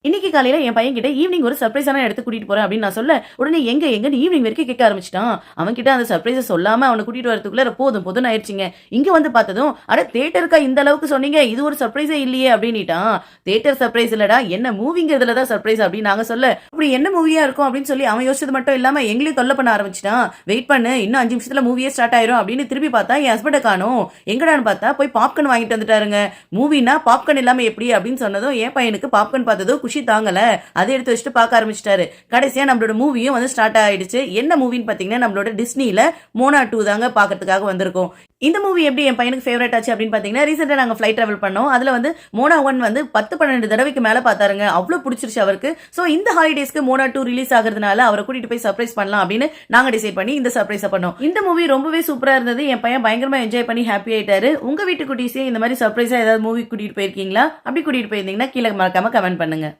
இன்னைக்கு காலையில என் பையன் கிட்ட ஈவினிங் ஒரு சர்ப்ரைஸான இடத்துக்கு கூட்டிட்டு போறேன் அப்படின்னு நான் சொல்ல, உடனே எங்கன்னு ஈவினிங் வரைக்கும் கேட்க ஆரம்பிச்சுட்டான். அவன் கிட்ட அந்த சர்ப்ரைஸ சொல்லாம அவன கூட்டிட்டு வரதுக்குள்ள போதும் போதும்னு ஆயிடுச்சுங்க. இங்க வந்து பார்த்ததும், "அட தியேட்டருக்கா இந்த அளவுக்கு சொன்னீங்க? இது ஒரு சர்ப்ரைஸே இல்லையே" அப்படின்னுட்டான். "தியேட்டர் சர்ப்ரைஸ் இல்லடா, என்ன மூவிங்கிறதுல தான் சர்ப்ரைஸ்" அப்படின்னு நாங்க சொல்ல, "அப்படி என்ன மூவியா இருக்கும்?" அப்படின்னு சொல்லி அவன் யோசிச்சது மட்டும் இல்லாம எங்களையும் தொல்ல பண்ண ஆரம்பிச்சுட்டான். "வெயிட் பண்ணு, இன்னும் 5 நிமிஷத்துல மூவியே ஸ்டார்ட் ஆயிரும்" அப்படின்னு திருப்பி பார்த்தா என் ஹஸ்பண்ட காணோம். எங்கடான்னு பார்த்தா போய் பாப்கார்ன் வாங்கிட்டு வந்துட்டாருங்க. மூவினா பாப்கார்ன் இல்லாம எப்படி அப்படின்னு சொன்னதும் என் பையனுக்கு பாப்கார்ன் பார்த்ததும் குஷி தாங்கல. அதை எடுத்து வச்சுட்டு பார்க்க ஆரம்பிச்சிட்டாரு. கடைசியா நம்மளோட மூவியும் வந்து ஸ்டார்ட் ஆயிடுச்சு. என்ன மூவின்னு பாத்தீங்கன்னா நம்மளோட டிஸ்னில மோனா 2 தாங்க பாக்கிறதுக்காக வந்திருக்கோம். இந்த மூவி எப்படி என் பையனுக்கு ஃபேவரட் ஆச்சு அப்படின்னு பாத்தீங்கன்னா, ரீசெண்டா நாங்க ஃபிளைட் டிராவல் பண்ணோம். அதுல வந்து மோனா 1 வந்து 10-12 தடவைக்கு மேல பார்த்தாருங்க. அவ்வளவு பிடிச்சிருச்சு அவருக்கு. சோ இந்த ஹாலிடேஸ்க்கு மோனா 2 ரிலீஸ் ஆகிறதுனால அவரை கூட்டிட்டு போய் சர்ப்ரைஸ் பண்ணலாம் அப்படின்னு நாங்க டிசைட் பண்ணி இந்த சர்ப்ரைஸ பண்ணோம். இந்த மூவி ரொம்பவே சூப்பரா இருந்தது. என் பையன் பயங்கரமா என்ஜாய் பண்ணி ஹாப்பி ஆயிட்டாரு. உங்க வீட்டு குட்டீஸே இந்த மாதிரி சர்ப்ரைஸா ஏதாவது மூவி கூட்டிட்டு போயிருக்கீங்களா? அப்படி கூட்டிட்டு போயிருந்தீங்கன்னா கீழே மறக்காம கமெண்ட் பண்ணுங்க.